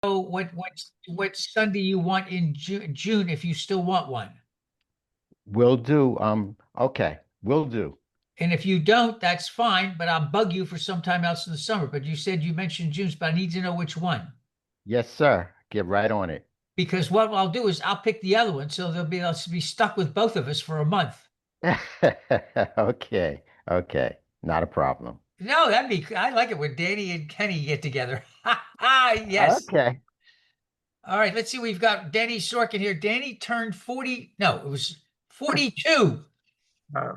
know what Sunday you want in June if you still want one. Will do. Okay, will do. And if you don't, that's fine, but I'll bug you for sometime else in the summer. But you said you mentioned June's, but I need to know which one. Yes, sir. Get right on it. Because what I'll do is I'll pick the other one, so they'll be stuck with both of us for a month. Okay, okay. Not a problem. No, I like it when Danny and Kenny get together. Yes. Okay. All right, let's see. We've got Danny Sorkin here. Danny turned 40. No, it was 42.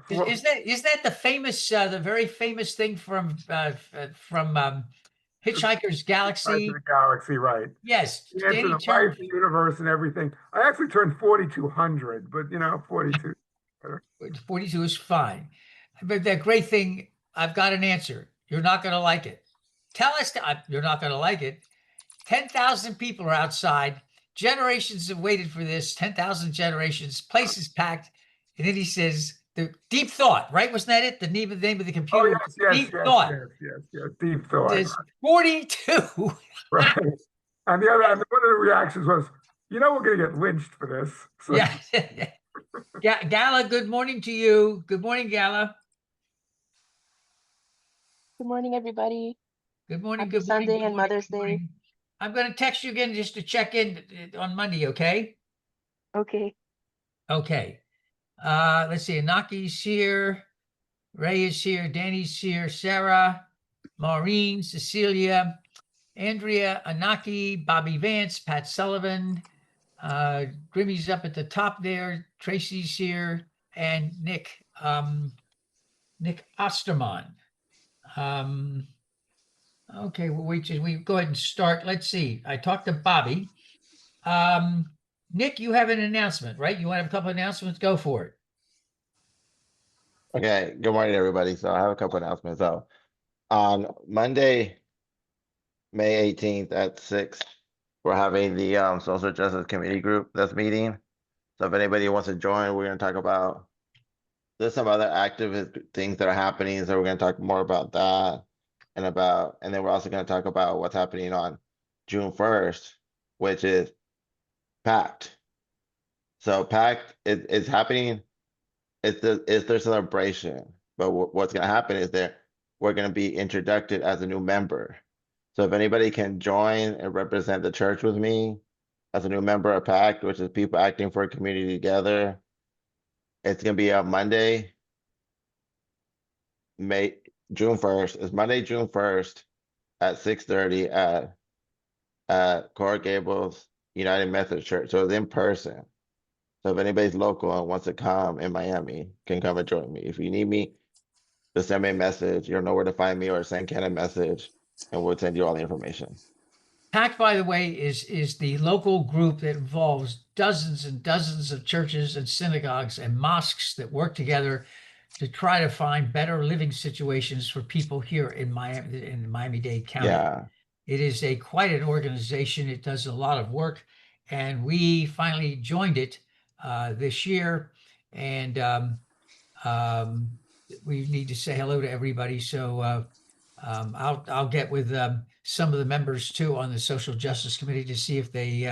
Is that the famous, the very famous thing from Hitchhiker's Right to Galaxy? the galaxy, right? Yes, The answer Danny to life, turned the universe, and everything. I actually turned 4,200, but 42. 42 is fine. But the great thing, I've got an answer. You're not going to like it. Tell us you're not going to like it. 10,000 people are outside. Generations have waited for this. 10,000 generations. Place is packed. And then he says, the deep thought, right? Wasn't that it? The name of the Oh computer was yes, yes, deep yes, thought. yes, yes, yes. Deep thought, There's 42. right? And one of the reactions was, we're going to get lynched for this. So, Yeah. Gala, good morning to you. Good morning, Gala. Good morning, everybody. Good morning, Happy good morning, Sunday good and morning, Mother's good Day. morning. I'm going to text you again just to check in on Monday, okay? Okay. Okay. Let's see. Anaki's here. Ray is here. Danny's here. Sarah, Maureen, Cecilia, Andrea, Anaki, Bobby Vance, Pat Sullivan. Grimmy's up at the top there. Tracie's here. And Nick Osterman. Okay, well, we go ahead and start. Let's see. I talked to Bobby. Nick, you have an announcement, right? You want to have a couple of announcements? Go for it. Okay, good morning, everybody. So I have a couple announcements. So on Monday, May 18th at 6, we're having the Social Justice Committee group that's meeting. So if anybody wants to join, we're going to talk about there's some other active things that are happening. So we're going to talk more about that and then we're also going to talk about what's happening on June 1st, which is PACT. So PACT is happening. It's their celebration, but what's going to happen is that we're going to be introduced as a new member. So if anybody can join and represent the church with me as a new member of PACT, which is people acting for a community together, it's going to be on Monday, June 1st. It's Monday, June 1st at 6:30 at Coral Gables United Methodist Church. So it's in person. So if anybody's local and wants to come in Miami, can come and join me. If you need me, just send me a message. You'll know where to find me, or send Ken a message, and we'll send you all the information. PACT, by the way, is the local group that involves dozens and dozens of churches and synagogues and mosques that work together to try to find better living situations for people here in Miami-Dade County. Yeah. It is quite an organization. It does a lot of work, and we finally joined it this year. And we need to say hello to everybody. So I'll get with some of the members too on the Social Justice Committee to see if they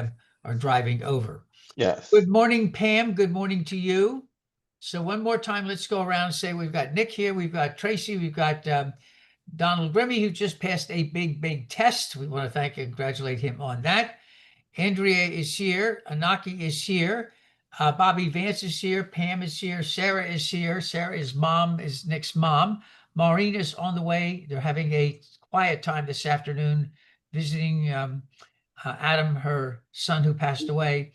are driving over. Yes. Good morning, Pam. Good morning to you. So one more time, let's go around and say we've got Nick here, we've got Tracie, we've got Donald Grimmy, who just passed a big test. We want to thank and congratulate him on that. Andrea is here. Anaki is here. Bobby Vance is here. Pam is here. Sarah is here. Sarah is Nick's mom. Maureen is on the way. They're having a quiet time this afternoon, visiting Adam, her son who passed away,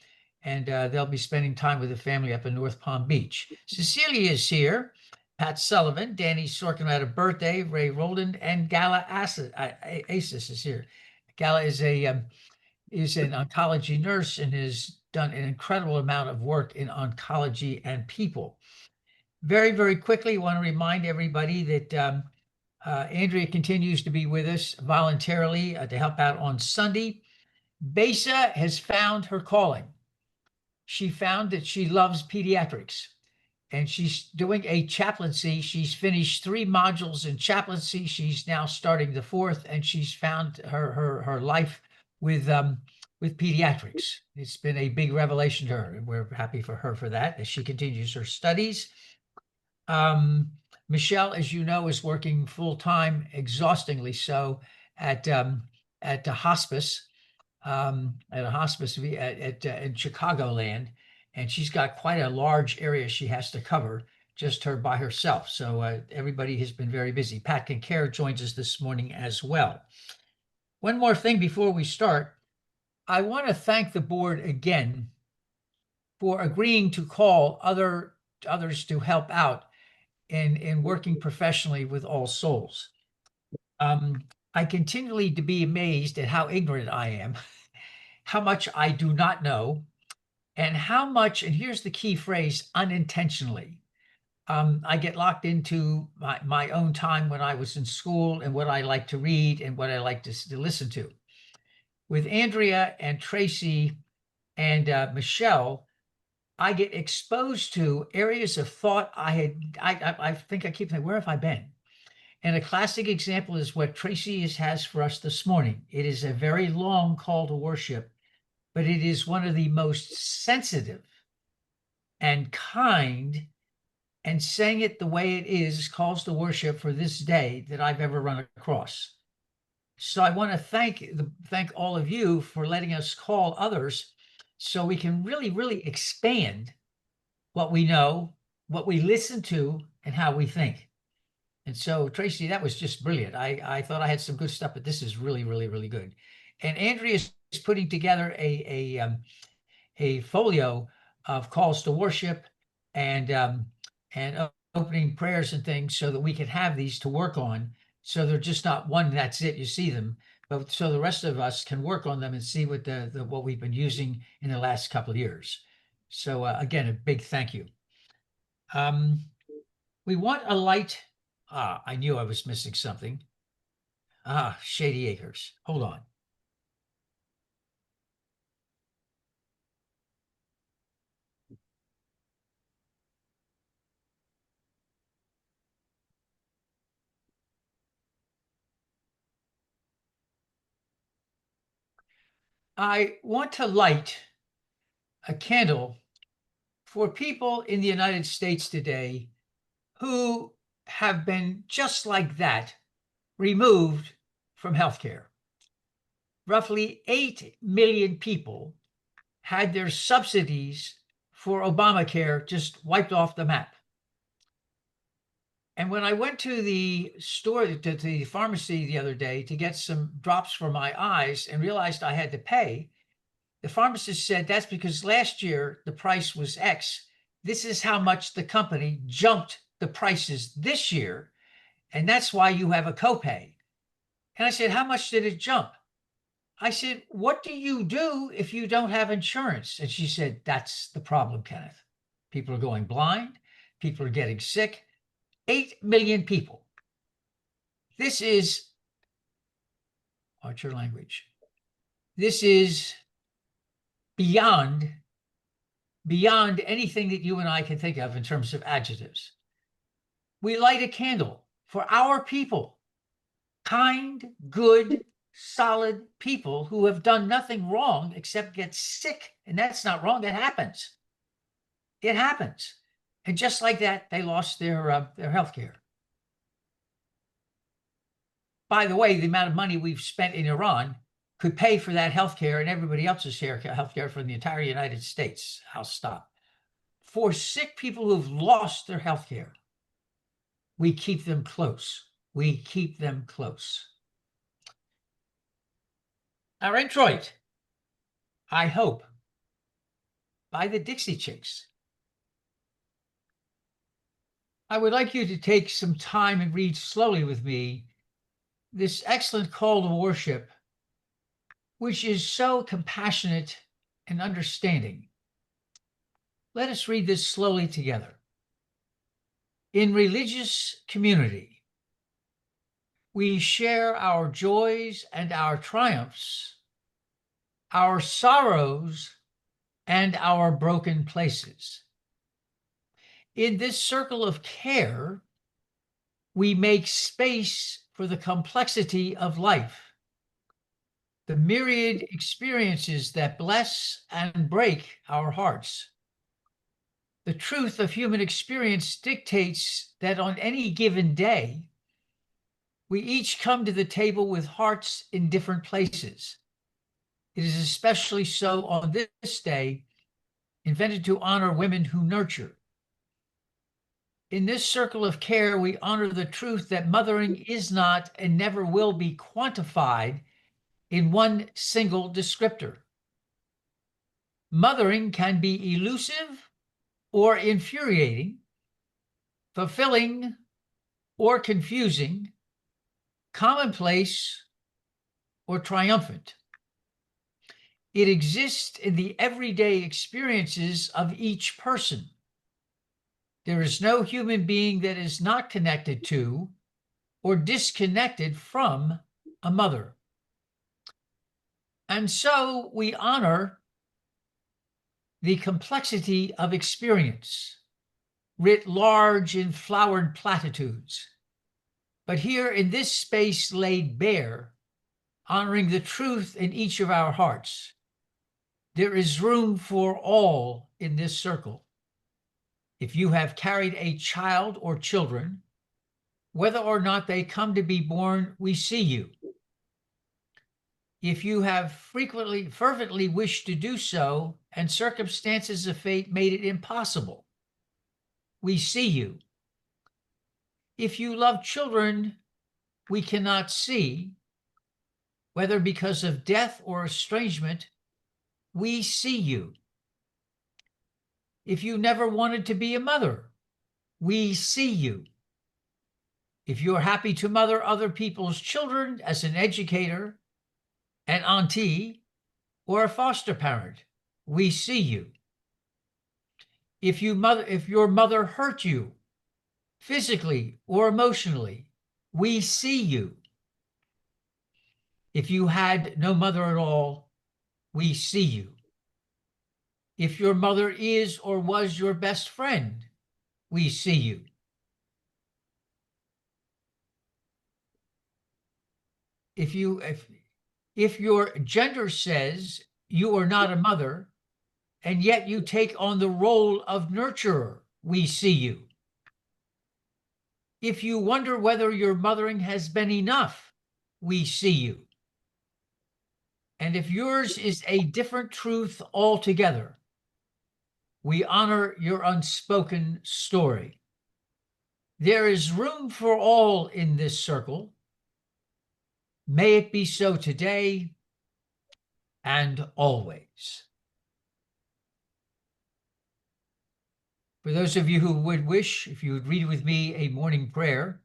and they'll be spending time with the family up in North Palm Beach. Cecilia is here. Pat Sullivan, Danny Sorkin had a birthday, Ray Roldan, and Gala Asis is here. Gala is an oncology nurse and has done an incredible amount of work in oncology and people. Very, very quickly, I want to remind everybody that Andrea continues to be with us voluntarily to help out on Sunday. Besa has found her calling. She found that she loves pediatrics, and she's doing a chaplaincy. She's finished 3 modules in chaplaincy. She's now starting the 4th, and she's found her life with pediatrics. It's been a big revelation to her, and we're happy for her for that as she continues her studies. Michelle, as you know, is working full-time, exhaustingly so, at a hospice, in Chicagoland, and she's got quite a large area she has to cover, just her by herself. So everybody has been very busy. Pat Kincaid joins us this morning as well. One more thing before we start. I want to thank the board again for agreeing to call others to help out in working professionally with All Souls. I continually to be amazed at how ignorant I am, how much I do not know, and how much, and here's the key phrase, unintentionally. I get locked into my own time when I was in school and what I like to read and what I like to listen to. With Andrea and Tracie and Michelle, I get exposed to areas of thought I think I keep thinking, where have I been? And a classic example is what Tracie has for us this morning. It is a very long call to worship, but it is one of the most sensitive and kind, and saying it the way it is, calls to worship for this day that I've ever run across. So I want to thank all of you for letting us call others so we can really, really expand what we know, what we listen to, and how we think. And so, Tracie, that was just brilliant. I thought I had some good stuff, but this is really, really, really good. And Andrea is putting together a folio of calls to worship and opening prayers and things so that we can have these to work on. So they're just not one, that's it, you see them, but so the rest of us can work on them and see what what we've been using in the last couple of years. So again, a big thank you. We want a light. I knew I was missing something. Shady Acres. Hold on. I want to light a candle for people in the United States today who have been just like that, removed from healthcare. Roughly 8 million people had their subsidies for Obamacare just wiped off the map. And when I went to the store, to the pharmacy the other day to get some drops for my eyes and realized I had to pay, the pharmacist said, that's because last year the price was X. This is how much the company jumped the prices this year, and that's why you have a copay. And I said, how much did it jump? I said, what do you do if you don't have insurance? And she said, that's the problem, Kenneth. People are going blind. People are getting sick. 8 million people. This is, watch your language. This is beyond anything that you and I can think of in terms of adjectives. We light a candle for our people, kind, good, solid people who have done nothing wrong except get sick. And that's not wrong. It happens. It happens. And just like that, they lost their health care. By the way, the amount of money we've spent in Iran could pay for that health care and everybody else's health care for the entire United States. I'll stop. For sick people who've lost their health care, we keep them close. We keep them close. Our introit, I hope, by the Dixie Chicks. I would like you to take some time and read slowly with me this excellent call to worship, which is so compassionate and understanding. Let us read this slowly together. In religious community, we share our joys and our triumphs, our sorrows and our broken places. In this circle of care, we make space for the complexity of life, the myriad experiences that bless and break our hearts. The truth of human experience dictates that on any given day, we each come to the table with hearts in different places. It is especially so on this day, invented to honor women who nurture. In this circle of care, we honor the truth that mothering is not and never will be quantified in one single descriptor. Mothering can be elusive or infuriating, fulfilling or confusing, commonplace or triumphant. It exists in the everyday experiences of each person. There is no human being that is not connected to or disconnected from a mother. And so we honor the complexity of experience, writ large in flowered platitudes, but here in this space laid bare, honoring the truth in each of our hearts. There is room for all in this circle. If you have carried a child or children, whether or not they come to be born, we see you. If you have fervently wished to do so, and circumstances of fate made it impossible, we see you. If you love children we cannot see, whether because of death or estrangement, we see you. If you never wanted to be a mother, we see you. If you're happy to mother other people's children as an educator, an auntie, or a foster parent, we see you. If your mother hurt you physically or emotionally, we see you. If you had no mother at all, we see you. If your mother is or was your best friend, we see you. If your gender says you are not a mother, and yet you take on the role of nurturer, we see you. If you wonder whether your mothering has been enough, we see you. And if yours is a different truth altogether, we honor your unspoken story. There is room for all in this circle. May it be so today and always. For those of you who would wish, if you would read with me a morning prayer.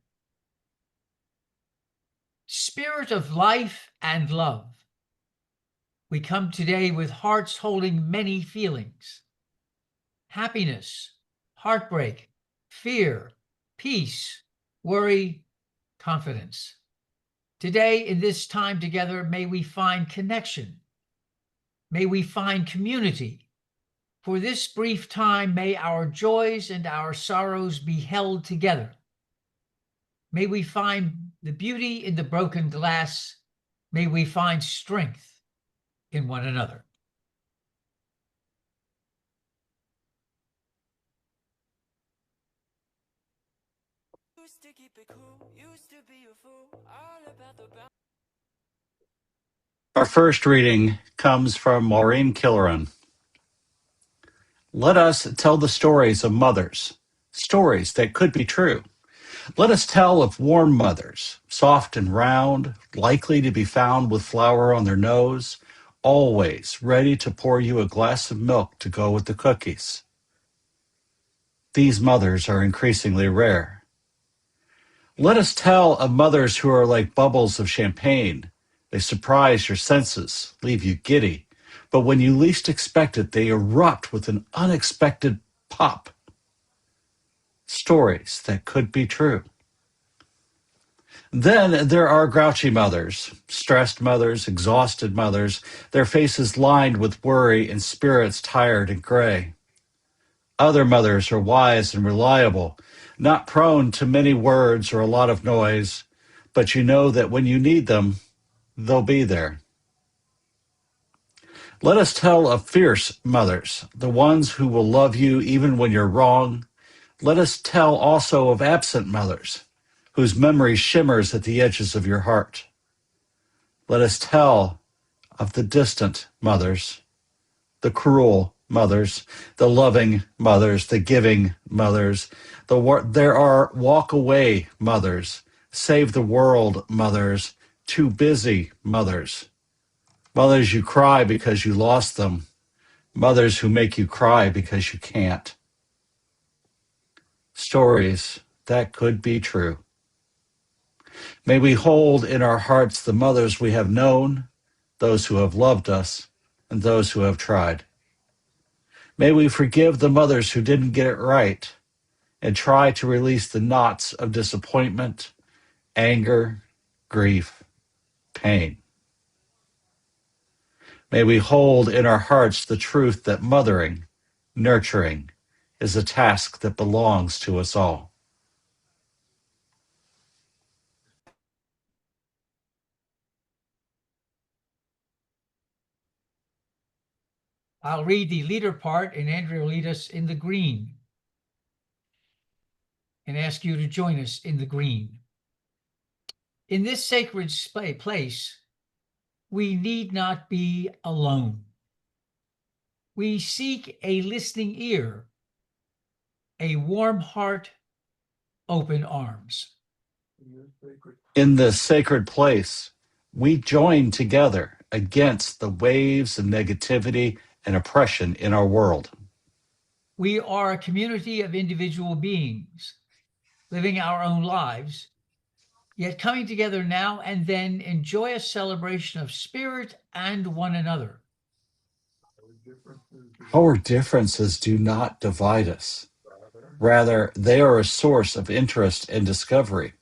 Spirit of life and love, we come today with hearts holding many feelings: happiness, heartbreak, fear, peace, worry, confidence. Today, in this time together, may we find connection. May we find community. For this brief time, may our joys and our sorrows be held together. May we find the beauty in the broken glass. May we find strength in one another. Our first reading comes from Maureen Killeran. Let us tell the stories of mothers, stories that could be true. Let us tell of warm mothers, soft and round, likely to be found with flour on their nose, always ready to pour you a glass of milk to go with the cookies. These mothers are increasingly rare. Let us tell of mothers who are like bubbles of champagne. They surprise your senses, leave you giddy, but when you least expect it, they erupt with an unexpected pop. Stories that could be true. Then there are grouchy mothers, stressed mothers, exhausted mothers, their faces lined with worry and spirits tired and gray. Other mothers are wise and reliable, not prone to many words or a lot of noise, but you know that when you need them, they'll be there. Let us tell of fierce mothers, the ones who will love you even when you're wrong. Let us tell also of absent mothers, whose memory shimmers at the edges of your heart. Let us tell of the distant mothers, the cruel mothers, the loving mothers, the giving mothers. There are walk away mothers, save the world mothers, too busy mothers. Mothers you cry because you lost them, mothers who make you cry because you can't. Stories that could be true. May we hold in our hearts the mothers we have known, those who have loved us, and those who have tried. May we forgive the mothers who didn't get it right and try to release the knots of disappointment, anger, grief, pain. May we hold in our hearts the truth that mothering, nurturing, is a task that belongs to us all. I'll read the leader part, and Andrea will lead us in the green and ask you to join us in the green. In this sacred place, we need not be alone. We seek a listening ear, a warm heart, open arms. In this sacred place, we join together against the waves of negativity and oppression in our world. We are a community of individual beings living our own lives, yet coming together now and then in joyous celebration of spirit and one another. Our differences do not divide us. Rather, they are a source of interest and discovery.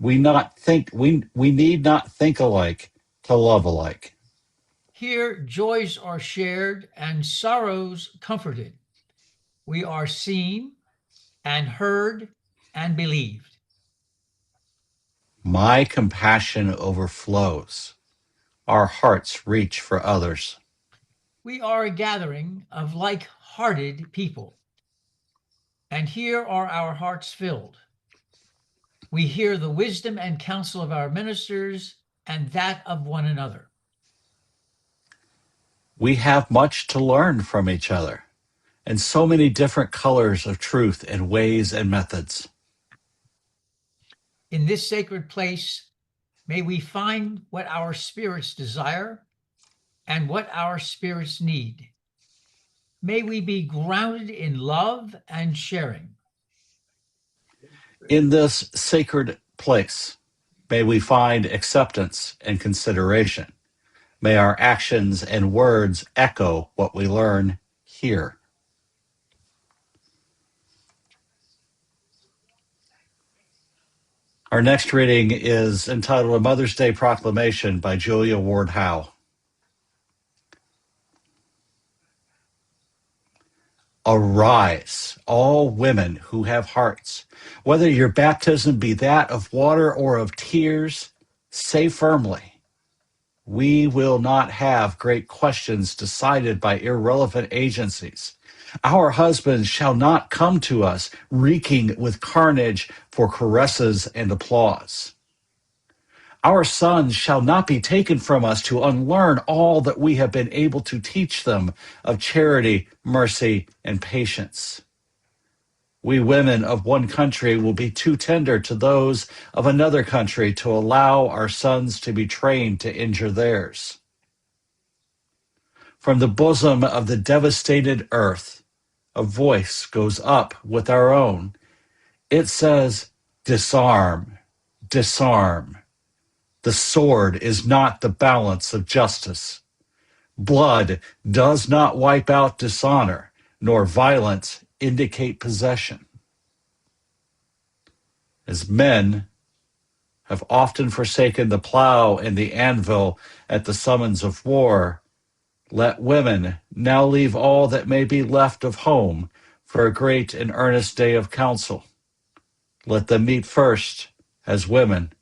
We need not think alike to love alike. Here, joys are shared and sorrows comforted. We are seen and heard and believed. My compassion overflows. Our hearts reach for others. We are a gathering of like-hearted people. And here are our hearts filled. We hear the wisdom and counsel of our ministers and that of one another. We have much to learn from each other, and so many different colors of truth and ways and methods. In this sacred place, may we find what our spirits desire and what our spirits need. May we be grounded in love and sharing. In this sacred place, may we find acceptance and consideration. May our actions and words echo what we learn here. Our next reading is entitled A Mother's Day Proclamation by Julia Ward Howe. Arise, all women who have hearts. Whether your baptism be that of water or of tears, say firmly, we will not have great questions decided by irrelevant agencies. Our husbands shall not come to us reeking with carnage for caresses and applause. Our sons shall not be taken from us to unlearn all that we have been able to teach them of charity, mercy, and patience. We women of one country will be too tender to those of another country to allow our sons to be trained to injure theirs. From the bosom of the devastated earth, a voice goes up with our own. It says, disarm, disarm. The sword is not the balance of justice. Blood does not wipe out dishonor, nor violence indicate possession. As men have often forsaken the plow and the anvil at the summons of war, let women now leave all that may be left of home for a great and earnest day of council. Let them meet first as women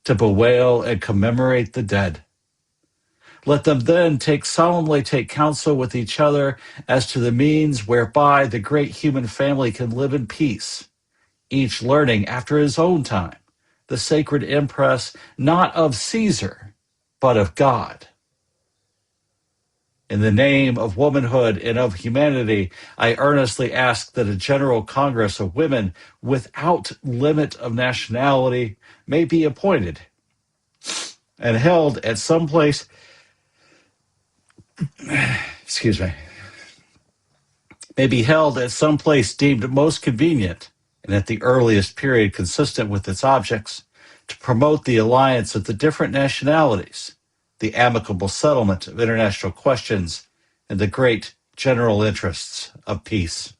to bewail and commemorate the dead. Let them then solemnly take counsel with each other as to the means whereby the great human family can live in peace, each learning after his own time the sacred impress not of Caesar, but of God. In the name of womanhood and of humanity, I earnestly ask that a general congress of women without limit of nationality may be appointed and held at some place, excuse me, may be held at some place deemed most convenient and at the earliest period consistent with its objects, to promote the alliance of the different nationalities, the amicable settlement of international questions, and the great general interests of peace.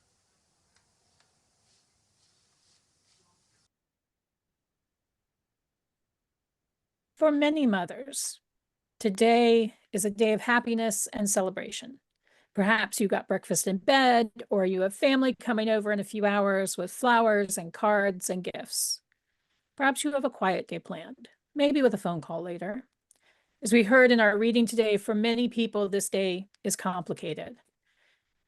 For many mothers, today is a day of happiness and celebration. Perhaps you got breakfast in bed, or you have family coming over in a few hours with flowers and cards and gifts. Perhaps you have a quiet day planned, maybe with a phone call later. As we heard in our reading today, for many people, this day is complicated.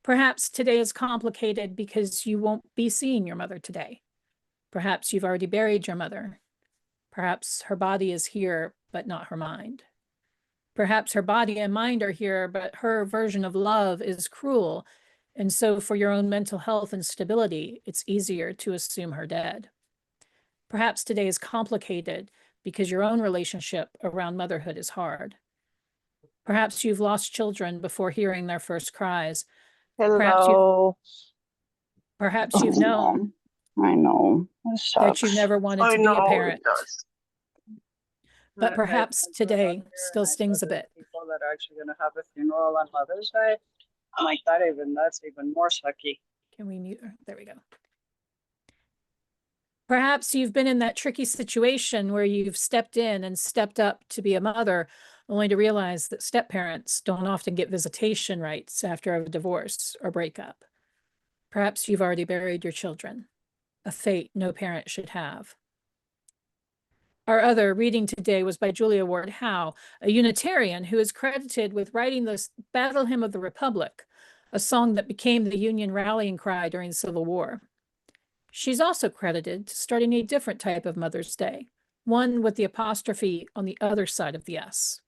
Perhaps today is complicated because you won't be seeing your mother today. Perhaps you've already buried your mother. Perhaps her body is here, but not her mind. Perhaps her body and mind are here, but her version of love is cruel. And so for your own mental health and stability, it's easier to assume her dead. Perhaps today is complicated because your own relationship around motherhood is hard. Perhaps you've lost children before hearing their first cries. Hello. Perhaps you've known I know. that you never wanted to be a parent. But perhaps today still stings a bit. People that are actually going to have a funeral on Mother's Day. I'm like, that's even more sucky. Can we mute her? There we go. Perhaps you've been in that tricky situation where you've stepped in and stepped up to be a mother, only to realize that step-parents don't often get visitation rights after a divorce or breakup. Perhaps you've already buried your children, a fate no parent should have. Our other reading today was by Julia Ward Howe, a Unitarian who is credited with writing the Battle Hymn of the Republic, a song that became the Union rallying cry during the Civil War. She's also credited to starting a different type of Mother's Day, one with the apostrophe on the other side of the S.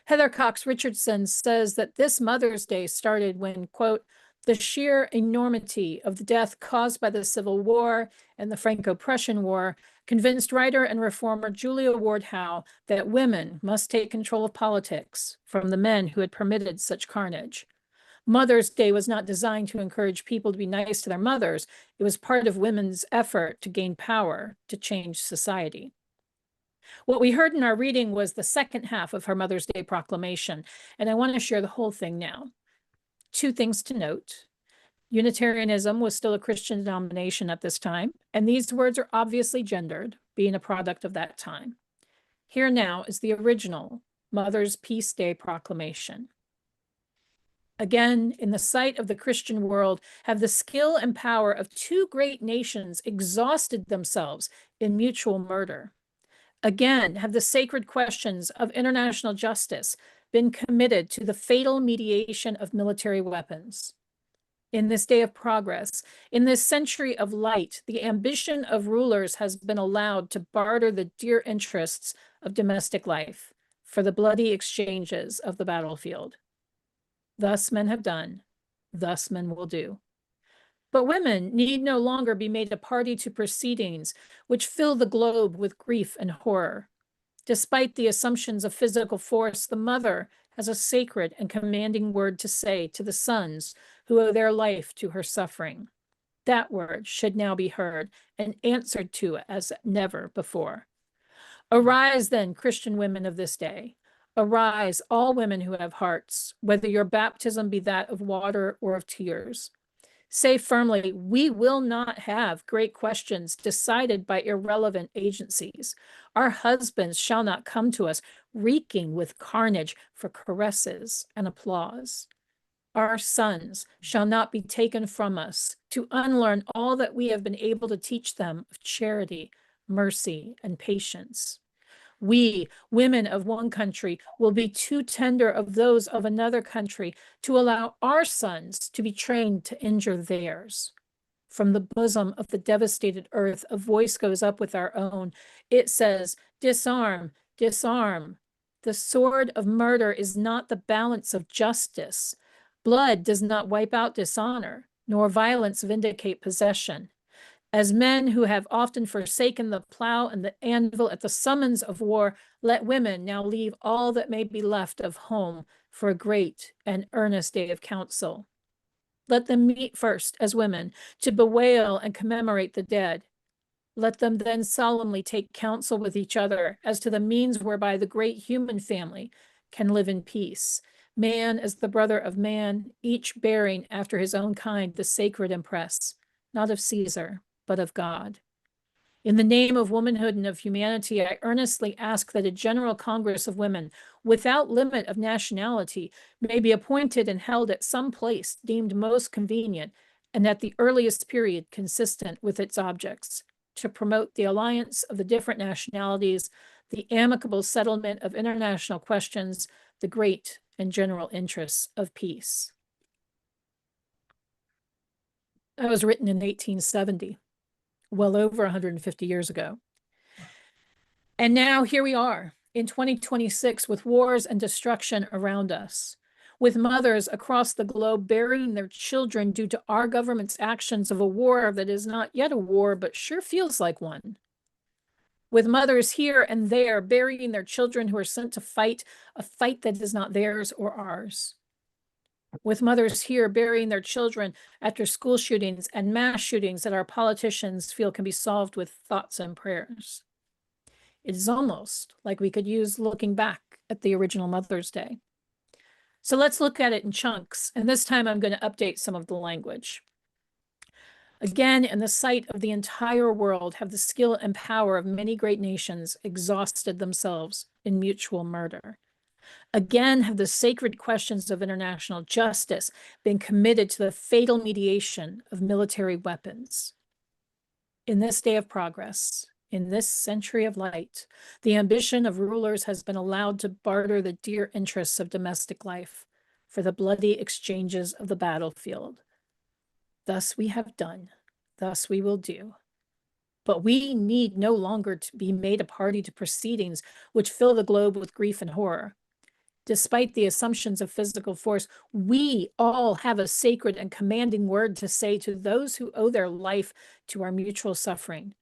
Heather Cox Richardson says that this Mother's Day started when, quote, the sheer enormity of the death caused by the Civil War and the Franco-Prussian War convinced writer and reformer Julia Ward Howe that women must take control of politics from the men who had permitted such carnage. Mother's Day was not designed to encourage people to be nice to their mothers. It was part of women's effort to gain power to change society. What we heard in our reading was the second half of her Mother's Day proclamation, and I want to share the whole thing now. Two things to note. Unitarianism was still a Christian denomination at this time, and these words are obviously gendered, being a product of that time. Here now is the original Mother's Peace Day proclamation. Again, in the sight of the Christian world, have the skill and power of two great nations exhausted themselves in mutual murder. Again, have the sacred questions of international justice been committed to the fatal mediation of military weapons. In this day of progress, in this century of light, the ambition of rulers has been allowed to barter the dear interests of domestic life for the bloody exchanges of the battlefield. Thus men have done, thus men will do. But women need no longer be made a party to proceedings which fill the globe with grief and horror. Despite the assumptions of physical force, the mother has a sacred and commanding word to say to the sons who owe their life to her suffering. That word should now be heard and answered to as never before. Arise then, Christian women of this day. Arise, all women who have hearts, whether your baptism be that of water or of tears. Say firmly, we will not have great questions decided by irrelevant agencies. Our husbands shall not come to us reeking with carnage for caresses and applause. Our sons shall not be taken from us to unlearn all that we have been able to teach them of charity, mercy, and patience. We, women of one country, will be too tender of those of another country to allow our sons to be trained to injure theirs. From the bosom of the devastated earth, a voice goes up with our own. It says, disarm, disarm. The sword of murder is not the balance of justice. Blood does not wipe out dishonor, nor violence vindicate possession. As men who have often forsaken the plow and the anvil at the summons of war, let women now leave all that may be left of home for a great and earnest day of council. Let them meet first as women to bewail and commemorate the dead. Let them then solemnly take counsel with each other as to the means whereby the great human family can live in peace, man as the brother of man, each bearing after his own kind the sacred impress, not of Caesar, but of God. In the name of womanhood and of humanity, I earnestly ask that a general Congress of women, without limit of nationality, may be appointed and held at some place deemed most convenient and at the earliest period consistent with its objects, to promote the alliance of the different nationalities, the amicable settlement of international questions, the great and general interests of peace. That was written in 1870, well over 150 years ago. And now here we are in 2026 with wars and destruction around us, with mothers across the globe burying their children due to our government's actions of a war that is not yet a war, but sure feels like one. With mothers here and there burying their children who are sent to fight a fight that is not theirs or ours. With mothers here burying their children after school shootings and mass shootings that our politicians feel can be solved with thoughts and prayers. It is almost like we could use looking back at the original Mother's Day. So let's look at it in chunks, and this time I'm going to update some of the language. Again, in the sight of the entire world, have the skill and power of many great nations exhausted themselves in mutual murder. Again, have the sacred questions of international justice been committed to the fatal mediation of military weapons. In this day of progress, in this century of light, the ambition of rulers has been allowed to barter the dear interests of domestic life for the bloody exchanges of the battlefield. Thus we have done, thus we will do. But we need no longer to be made a party to proceedings which fill the globe with grief and horror. Despite the assumptions of physical force, we all have a sacred and commanding word to say to those who owe their life to our mutual suffering.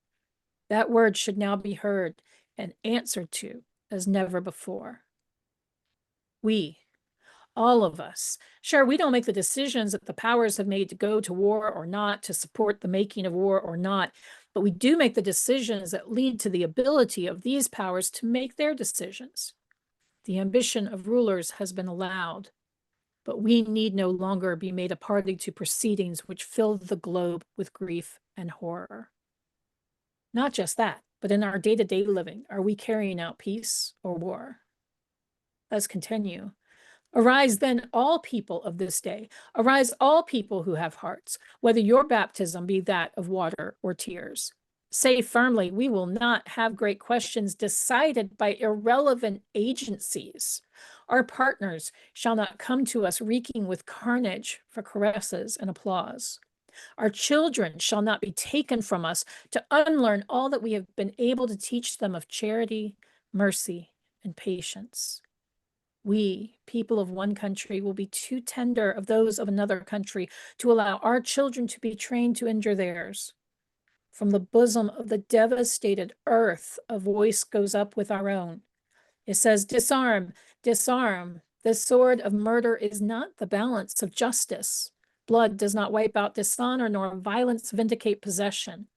That word should now be heard and answered to as never before. We, all of us, sure, we don't make the decisions that the powers have made to go to war or not, to support the making of war or not, but we do make the decisions that lead to the ability of these powers to make their decisions. The ambition of rulers has been allowed, but we need no longer be made a party to proceedings which fill the globe with grief and horror. Not just that, but in our day-to-day living, are we carrying out peace or war? Let's continue. Arise then, all people of this day. Arise, all people who have hearts, whether your baptism be that of water or tears. Say firmly, we will not have great questions decided by irrelevant agencies. Our partners shall not come to us reeking with carnage for caresses and applause. Our children shall not be taken from us to unlearn all that we have been able to teach them of charity, mercy, and patience. We, people of one country, will be too tender of those of another country to allow our children to be trained to injure theirs. From the bosom of the devastated earth, a voice goes up with our own. It says, disarm, disarm. The sword of murder is not the balance of justice. Blood does not wipe out dishonor, nor violence vindicate possession.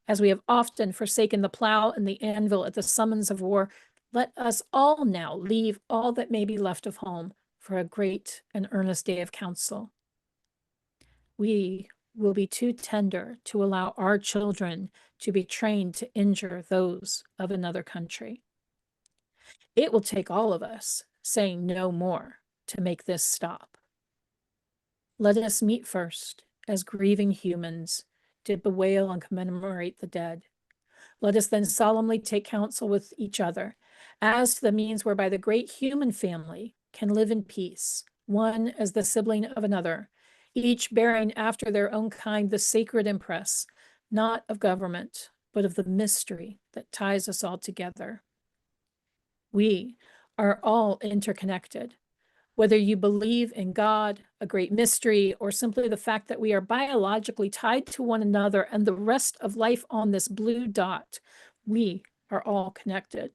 As we have often forsaken the plow and the anvil at the summons of war, let us all now leave all that may be left of home for a great and earnest day of council. We will be too tender to allow our children to be trained to injure those of another country. It will take all of us saying no more to make this stop. Let us meet first as grieving humans to bewail and commemorate the dead. Let us then solemnly take counsel with each other as to the means whereby the great human family can live in peace, one as the sibling of another, each bearing after their own kind the sacred impress, not of government, but of the mystery that ties us all together. We are all interconnected. Whether you believe in God, a great mystery, or simply the fact that we are biologically tied to one another and the rest of life on this blue dot, we are all connected.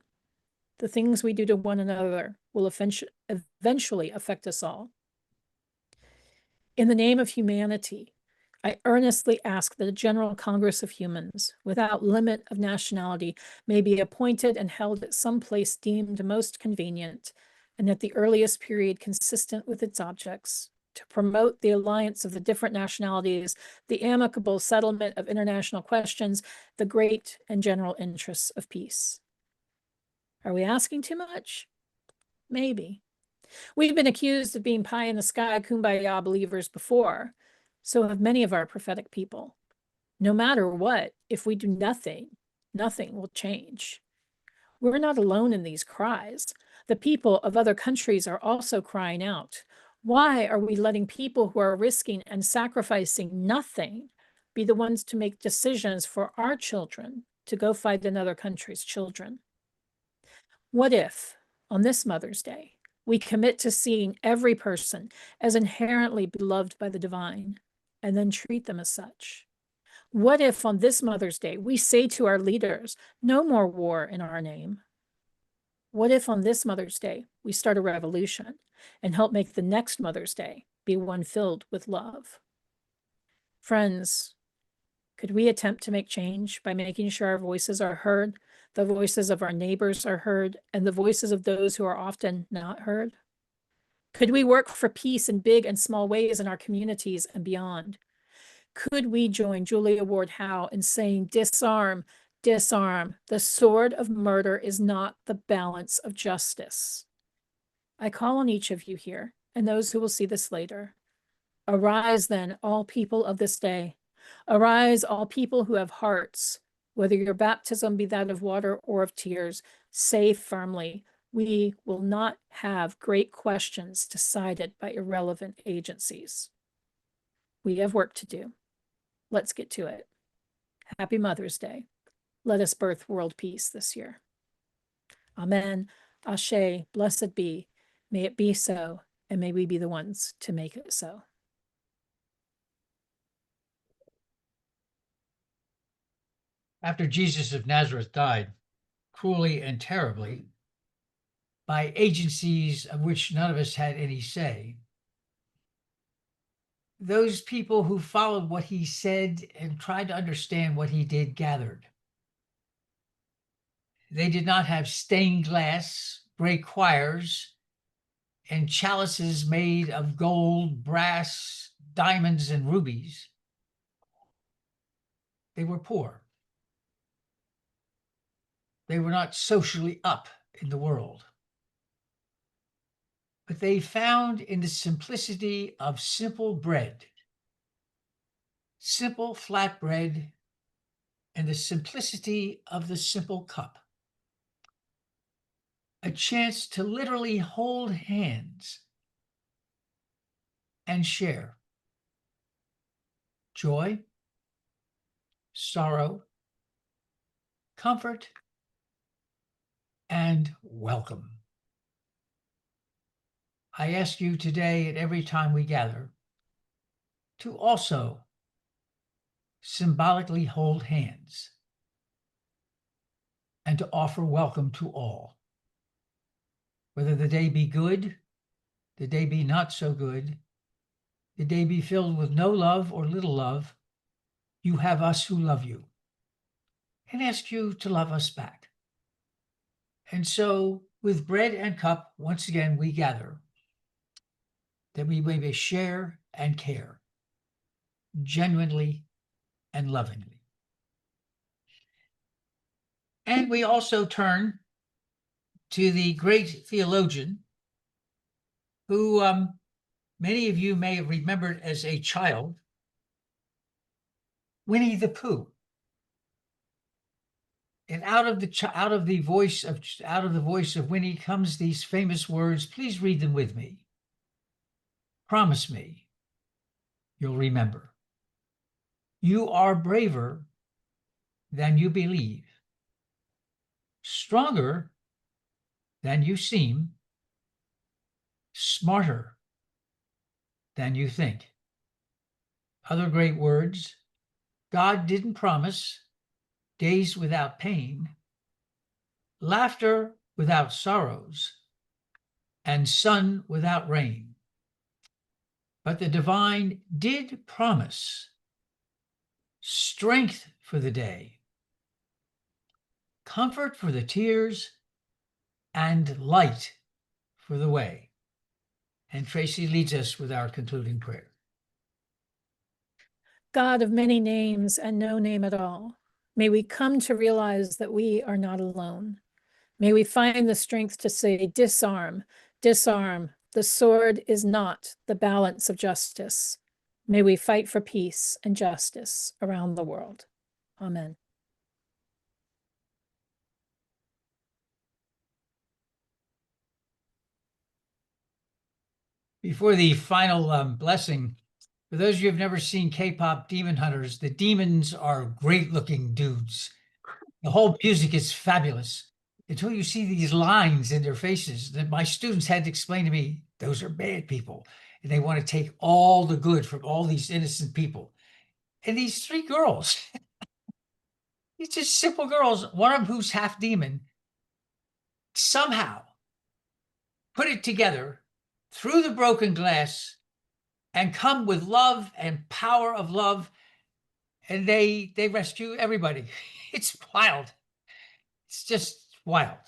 The things we do to one another will eventually affect us all. In the name of humanity, I earnestly ask that a General Congress of Humans, without limit of nationality, may be appointed and held at some place deemed most convenient, and at the earliest period consistent with its objects, to promote the alliance of the different nationalities, the amicable settlement of international questions, the great and general interests of peace. Are we asking too much? Maybe. We've been accused of being pie in the sky, kumbaya believers before. So have many of our prophetic people. No matter what, if we do nothing, nothing will change. We're not alone in these cries. The people of other countries are also crying out. Why are we letting people who are risking and sacrificing nothing be the ones to make decisions for our children to go fight another country's children? What if, on this Mother's Day, we commit to seeing every person as inherently beloved by the divine, and then treat them as such? What if on this Mother's Day, we say to our leaders, no more war in our name? What if on this Mother's Day, we start a revolution and help make the next Mother's Day be one filled with love? Friends, could we attempt to make change by making sure our voices are heard, the voices of our neighbors are heard, and the voices of those who are often not heard? Could we work for peace in big and small ways in our communities and beyond? Could we join Julia Ward Howe in saying, disarm, disarm, the sword of murder is not the balance of justice? I call on each of you here and those who will see this later. Arise then, all people of this day. Arise, all people who have hearts. Whether your baptism be that of water or of tears, say firmly, we will not have great questions decided by irrelevant agencies. We have work to do. Let's get to it. Happy Mother's Day. Let us birth world peace this year. Amen. Ashe, blessed be. May it be so, and may we be the ones to make it so. After Jesus of Nazareth died cruelly and terribly by agencies of which none of us had any say, those people who followed what he said and tried to understand what he did gathered. They did not have stained glass, great choirs, and chalices made of gold, brass, diamonds, and rubies. They were poor. They were not socially up in the world. But they found in the simplicity of simple bread, simple flat bread, and the simplicity of the simple cup, a chance to literally hold hands and share joy, sorrow, comfort, and welcome. I ask you today and every time we gather to also symbolically hold hands and to offer welcome to all. Whether the day be good, the day be not so good, the day be filled with no love or little love, you have us who love you and ask you to love us back. And so with bread and cup, once again, we gather that we may share and care genuinely and lovingly. And we also turn to the great theologian who many of you may have remembered as a child, Winnie the Pooh. And out of the voice of Winnie comes these famous words. Please read them with me. Promise me you'll remember. You are braver than you believe, stronger than you seem, smarter than you think. Other great words. God didn't promise days without pain, laughter without sorrows, and sun without rain. But the divine did promise strength for the day, comfort for the tears, and light for the way. And Tracie leads us with our concluding prayer. God of many names and no name at all, may we come to realize that we are not alone. May we find the strength to say, disarm, disarm. The sword is not the balance of justice. May we fight for peace and justice around the world. Amen. Before the final blessing, for those of you who have never seen K-pop Demon Hunters, the demons are great-looking dudes. The whole music is fabulous until you see these lines in their faces that my students had to explain to me, those are bad people. And they want to take all the good from all these innocent people. And these three girls, these just simple girls, one of them who's half demon, somehow put it together through the broken glass and come with love and power of love. And they rescue everybody. It's wild. It's just wild.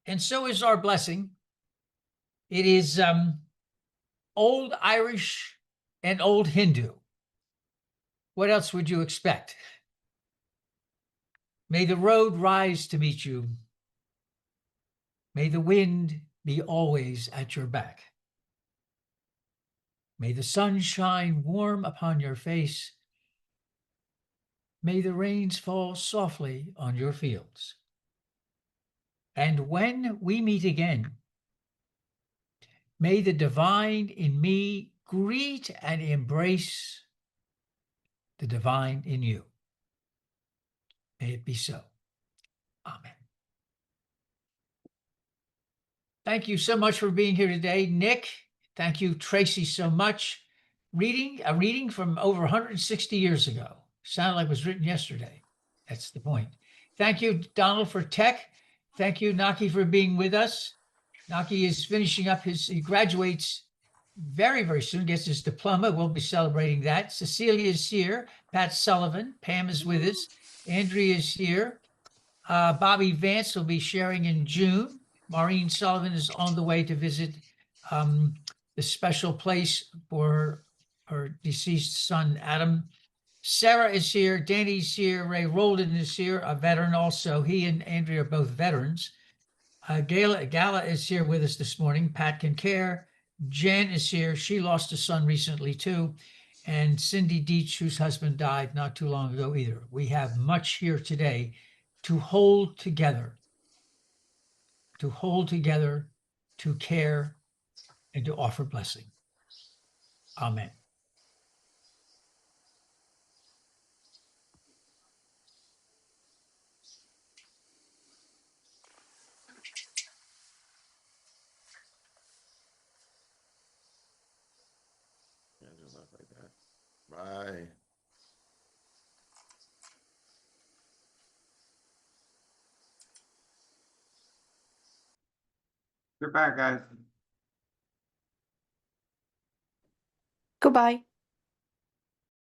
And so is our blessing. It is Old Irish and Old Hindu. What else would you expect? May the road rise to meet you. May the wind be always at your back. May the sun shine warm upon your face. May the rains fall softly on your fields. And when we meet again, may the divine in me greet and embrace the divine in you. May it be so. Amen. Thank you so much for being here today, Nick. Thank you, Tracie, so much. A reading from over 160 years ago. Sounded like it was written yesterday. That's the point. Thank you, Donald, for tech. Thank you, Naki, for being with us. Naki is finishing up he graduates very, very soon, gets his diploma. We'll be celebrating that. Cecilia is here. Pat Sullivan. Pam is with us. Andrea is here. Bobby Vance will be sharing in June. Maureen Sullivan is on the way to visit the special place for her deceased son, Adam. Sarah is here. Danny's here. Ray Roldan is here, a veteran also. He and Andrea are both veterans. Gala is here with us this morning. Pat can care. Jen is here. She lost a son recently too. And Cindy Deach, whose husband died not too long ago either. We have much here today to hold together, to care, and to offer blessing. Amen. Yeah, just left like that. Bye. Get back, guys. Goodbye.